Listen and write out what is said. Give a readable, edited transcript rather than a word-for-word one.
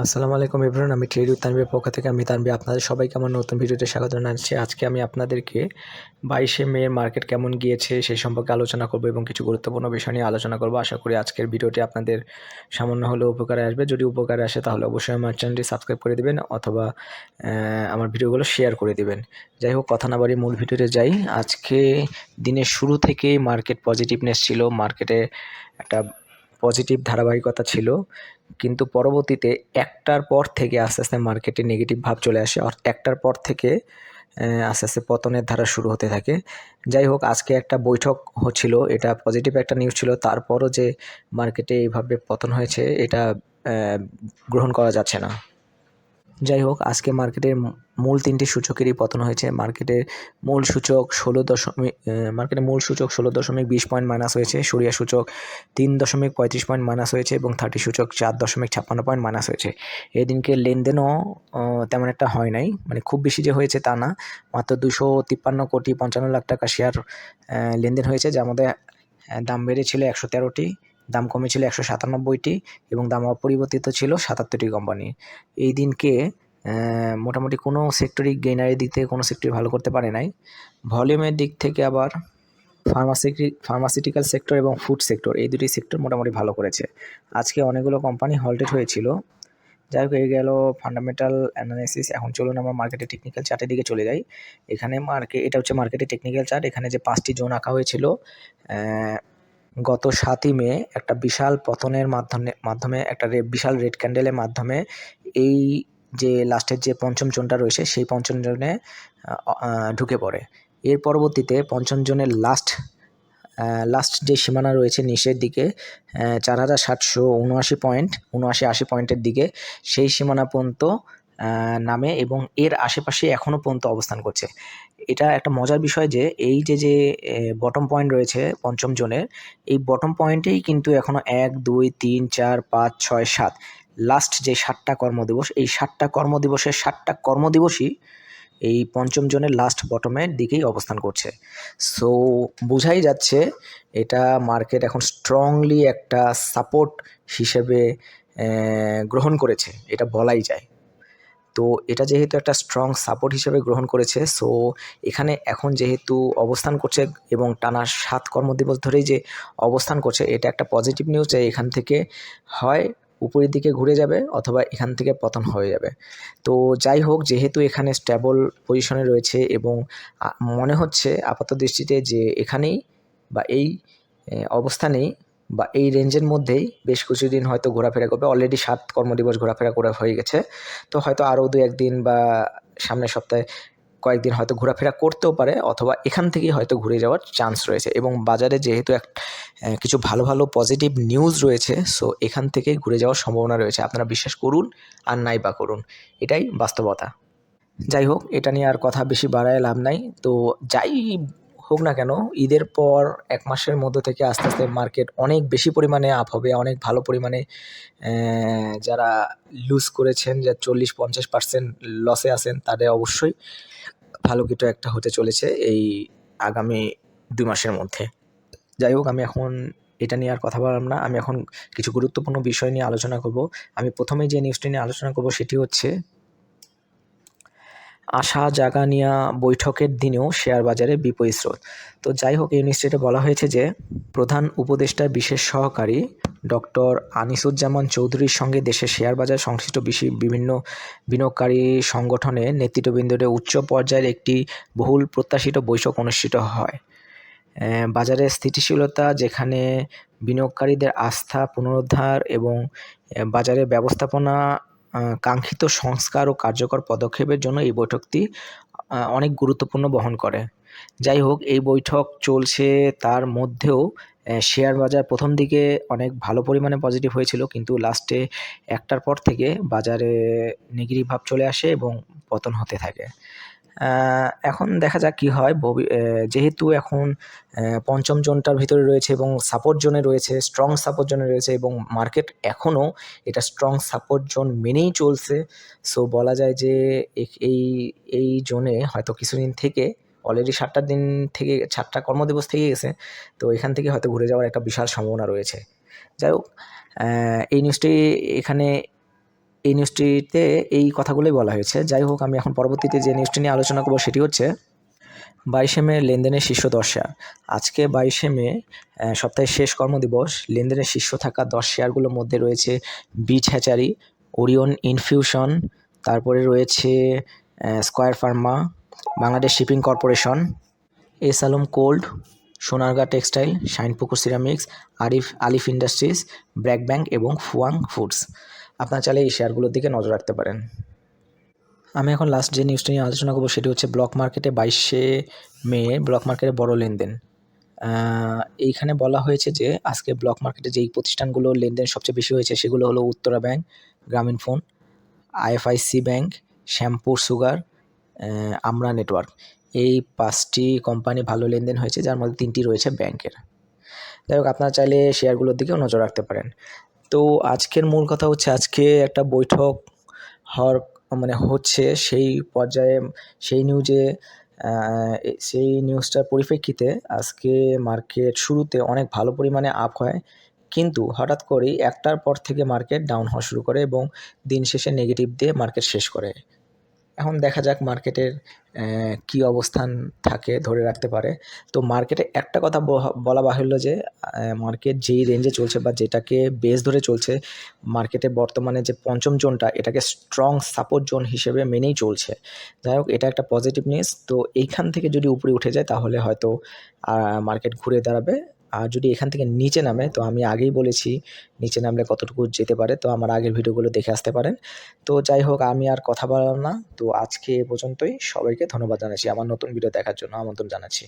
আসসালামু আলাইকুম এভরিওয়ান, আমি ট্রেড উইথ তানভীরের পক্ষ থেকে আমি তানভীর আপনাদের সবাইকে আমার নতুন ভিডিওতে স্বাগত জানাচ্ছি। আজকে আমি আপনাদেরকে 22শে মে মার্কেট কেমন গিয়েছে সেই সম্পর্কে আলোচনা করব এবং কিছু গুরুত্বপূর্ণ বিষয় নিয়ে আলোচনা করব। আশা করি আজকের ভিডিওটি আপনাদের সামান্য হলেও উপকারে আসবে। যদি উপকারে আসে তাহলে অবশ্যই আমার চ্যানেলটি সাবস্ক্রাইব করে দিবেন অথবা আমার ভিডিওগুলো শেয়ার করে দিবেন। যাই হোক, কথা না বাড়িয়ে মূল ভিডিওতে যাই। আজকে দিনের শুরু থেকেই মার্কেট পজিটিভনেস ছিল, মার্কেটে একটা পজিটিভ ধারাবাহিকতা ছিল, কিন্তু পরবর্তীতে একটার পর থেকে আস্তে আস্তে মার্কেটে নেগেটিভ ভাব চলে আসে আর একটার পর থেকে আস্তে আস্তে পতনের ধারা শুরু হতে থাকে। যাই হোক, আজকে একটা বৈঠক হচ্ছিল, এটা পজিটিভ একটা নিউজ ছিল। তারপরও যে মার্কেটে এইভাবে পতন হয়েছে এটা গ্রহণ করা যাচ্ছে না। যাই হোক, আজকে মার্কেটের মূল 3টি সূচকেরই পতন হয়েছে। মার্কেটের মূল সূচক 16.20 পয়েন্ট মাইনাস হয়েছে, সরিয়া সূচক 3.35 পয়েন্ট মাইনাস হয়েছে এবং 30 সূচক 4.56 পয়েন্ট মাইনাস হয়েছে। এদিনকে লেনদেনও তেমন একটা হয় নাই, মানে খুব বেশি যে হয়েছে তা না, মাত্র 253,55,00,000 টাকা শেয়ার লেনদেন হয়েছে, যার মধ্যে দাম বেড়েছিল 113টি, দাম কমেছিল 197টি এবং দাম অপরিবর্তিত ছিল 77টি কোম্পানি। এই দিনকে মোটামুটি কোনো সেক্টরই গেইনারের দিক থেকে কোনো সেক্টরই ভালো করতে পারে নাই। ভলিউমের দিক থেকে আবার ফার্মাসিউটিক্যাল সেক্টর এবং ফুড সেক্টর, এই দুটি সেক্টর মোটামুটি ভালো করেছে। আজকে অনেকগুলো কোম্পানি হল্টেড হয়েছিল। যাই হোক, এই গেল ফান্ডামেন্টাল অ্যানালাইসিস। এখন চলুন আমরা মার্কেটের টেকনিক্যাল চার্টের দিকে চলে যাই। এখানে এটা হচ্ছে মার্কেটের টেকনিক্যাল চার্ট। এখানে যে 5টি জোন আঁকা হয়েছিল, গত 7ই মে একটা বিশাল পতনের মাধ্যমে একটা বিশাল রেড ক্যান্ডেলের মাধ্যমে এই যে লাস্টের যে পঞ্চম জোনটা রয়েছে সেই পঞ্চম জোনে ঢুকে পড়ে। এর পরবর্তীতে পঞ্চম জোনের লাস্ট যে সীমানা রয়েছে নিচের দিকে 4,779 পয়েন্ট 79-80 পয়েন্টের দিকে, সেই সীমানা পর্যন্ত নামে এবং এর আশেপাশে এখনও পর্যন্ত অবস্থান করছে। এটা একটা মজার বিষয় যে এই যে বটম পয়েন্ট রয়েছে পঞ্চম জোনের, এই বটম পয়েন্টেই কিন্তু এখনও 1, 2, 3, 4, 5, 6, 7 লাস্ট যে 7টা কর্মদিবস, এই 7টা কর্মদিবসের 7টা কর্মদিবসই এই পঞ্চম জোনের লাস্ট বটমের দিকেই অবস্থান করছে। সো বোঝাই যাচ্ছে এটা মার্কেট এখন স্ট্রংলি একটা সাপোর্ট হিসেবে গ্রহণ করেছে, এটা বলাই যায়। তো এটা যেহেতু একটা স্ট্রং সাপোর্ট হিসেবে গ্রহণ করেছে, সো এখানে এখন যেহেতু অবস্থান করছে এবং টানা 7 কর্মদিবস ধরেই যে অবস্থান করছে, এটা একটা পজিটিভ নিউজ যে এখান থেকে হয় উপরের দিকে ঘুরে যাবে অথবা এখান থেকে পতন হয়ে যাবে। তো যাই হোক, যেহেতু এখানে স্টেবল পজিশনে রয়েছে এবং মনে হচ্ছে আপাত দৃষ্টিতে যে এখানেই বা এই অবস্থানেই বা এই রেঞ্জের মধ্যেই বেশ কিছুদিন হয়তো ঘোরাফেরা করবে। অলরেডি 7 কর্মদিবস ঘোরাফেরা করা হয়ে গেছে। তো হয়তো আরও 2-1 দিন বা সামনের সপ্তাহে কয়েকদিন হয়তো ঘোরাফেরা করতেও পারে অথবা এখান থেকেই হয়তো ঘুরে যাওয়ার চান্স রয়েছে এবং বাজারে যেহেতু কিছু ভালো ভালো পজিটিভ নিউজ রয়েছে, সো এখান থেকেই ঘুরে যাওয়ার সম্ভাবনা রয়েছে। আপনারা বিশ্বাস করুন আর নাই বা করুন, এটাই বাস্তবতা। যাই হোক, এটা নিয়ে আর কথা বেশি বাড়ায় লাভ নাই। তো যাই হোক না কেন, ঈদের পর 1 মাসের মধ্য থেকে আস্তে আস্তে মার্কেট অনেক বেশি পরিমাণে আপ হবে, অনেক ভালো পরিমাণে যারা লুজ করেছেন, যা 40-50% লসে আছেন, তাদের অবশ্যই ভালো কিছু একটা হতে চলেছে এই আগামী 2 মাসের মধ্যে। যাই হোক, আমি এখন এটা নিয়ে আর কথা বললাম না, আমি এখন কিছু গুরুত্বপূর্ণ বিষয় নিয়ে আলোচনা করব। আমি প্রথমেই যে নিউজটি নিয়ে আলোচনা করব সেটি হচ্ছে আশা জাগানিয়া বৈঠকের দিনেও শেয়ার বাজারে বিপরীত স্রোত। তো যাই হোক, এই নিউজটিতে বলা হয়েছে যে প্রধান উপদেষ্টার বিশেষ সহকারী ডক্টর আনিসুজ্জামান চৌধুরীর সঙ্গে দেশের শেয়ার বাজার সংশ্লিষ্ট বিভিন্ন বিনিয়োগকারী সংগঠনের নেতৃত্ববৃন্দের উচ্চ পর্যায়ের একটি বহুল প্রত্যাশিত বৈঠক অনুষ্ঠিত হয়। বাজারের স্থিতিশীলতা, যেখানে বিনিয়োগকারীদের আস্থা পুনরুদ্ধার এবং বাজারের ব্যবস্থাপনা কাঙ্ক্ষিত সংস্কার ও কার্যকর পদক্ষেপের জন্য এই বৈঠকটি অনেক গুরুত্বপূর্ণ বহন করে। যাই হোক, এই বৈঠক চলছে, তার মধ্যেও শেয়ার বাজার প্রথম দিকে অনেক ভালো পরিমাণে পজিটিভ হয়েছিল, কিন্তু লাস্টে একটার পর থেকে বাজারে নেগেটিভ ভাব চলে আসে এবং পতন হতে থাকে। এখন দেখা যাক কী হয়। যেহেতু এখন পঞ্চম জোনটার ভিতরে রয়েছে এবং সাপোর্ট জোনে রয়েছে, স্ট্রং সাপোর্ট জোনে রয়েছে এবং মার্কেট এখনও এটা স্ট্রং সাপোর্ট জোন মেনেই চলছে। সো বলা যায় যে এই এই জোনে হয়তো কিছুদিন থেকে অলরেডি 7টা দিন থেকে 7টা কর্মদিবস থেকে গেছে, তো এখান থেকে হয়তো ঘুরে যাওয়ার একটা বিশাল সম্ভাবনা রয়েছে। যাই হোক, এই নিউজটি এখানে এই নিউজটিতে এই কথাগুলোই বলা হয়েছে। যাই হোক, আমি এখন পরবর্তীতে যে নিউজটি নিয়ে আলোচনা করব সেটি হচ্ছে 22শে মে লেনদেনের শীর্ষ 10 শেয়ার। আজকে 22শে মে সপ্তাহের শেষ কর্মদিবস। লেনদেনের শীর্ষ থাকা 10 শেয়ারগুলোর মধ্যে রয়েছে বিচ হ্যাচারি, ওরিয়ন ইনফিউশন, তারপরে রয়েছে square Pharma, Bangladesh shipping corporation, S Alam cold, Sonargaon textile, Shinepukur ceramics, আলিফ ইন্ডাস্ট্রিজ, ব্র্যাক ব্যাংক এবং ফুয়াং ফুডস। আপনারা চাইলে এই শেয়ারগুলোর দিকে নজর রাখতে পারেন। আমি এখন লাস্ট যে নিউজটা নিয়ে আলোচনা করবো সেটি হচ্ছে ব্লক মার্কেটে 22শে মে ব্লক মার্কেটে বড় লেনদেন। এইখানে বলা হয়েছে যে আজকে ব্লক মার্কেটে যেই প্রতিষ্ঠানগুলো লেনদেন সবচেয়ে বেশি হয়েছে সেগুলো হলো উত্তরা ব্যাংক, গ্রামীণ phone, IFIC bank, Shyampur sugar, আমরা নেটওয়ার্ক। এই 5টি কোম্পানি ভালো লেনদেন হয়েছে, যার মধ্যে 3টি রয়েছে ব্যাংকের। যাই হোক, আপনারা চাইলে শেয়ারগুলোর দিকেও নজর রাখতে পারেন। তো আজকের মূল কথা হচ্ছে আজকে একটা বৈঠক হচ্ছে সেই পর্যায়ে সেই নিউজটার পরিপ্রেক্ষিতে আজকে মার্কেট শুরুতে অনেক ভালো পরিমাণে আপ হয়, কিন্তু হঠাৎ করেই 1টার পর থেকে মার্কেট ডাউন হওয়া শুরু করে এবং দিন শেষে নেগেটিভ দিয়ে মার্কেট শেষ করে। এখন দেখা যাক মার্কেটের কী অবস্থান থাকে, ধরে রাখতে পারে। তো মার্কেটে একটা কথা বলা বাহুল্য যে মার্কেট যেই রেঞ্জে চলছে বা যেটাকে বেস ধরে চলছে, মার্কেটে বর্তমানে যে পঞ্চম জোনটা এটাকে স্ট্রং সাপোর্ট জোন হিসেবে মেনেই চলছে। যাই হোক, এটা একটা পজিটিভ নিউজ। তো এইখান থেকে যদি উপরে উঠে যায় তাহলে হয়তো মার্কেট ঘুরে দাঁড়াবে। আর যদি এখান থেকে নিচে নামে, তো আমি আগেই বলেছি নিচে নামলে কতটুকু যেতে পারে, তো আমার আগের ভিডিওগুলো দেখে আসতে পারেন। তো যাই হোক, আমি আর কথা বাড়ালাম না। তো আজকে এ পর্যন্তই। সবাইকে ধন্যবাদ জানাচ্ছি। আমার নতুন ভিডিও দেখার জন্য আমন্ত্রণ জানাচ্ছি।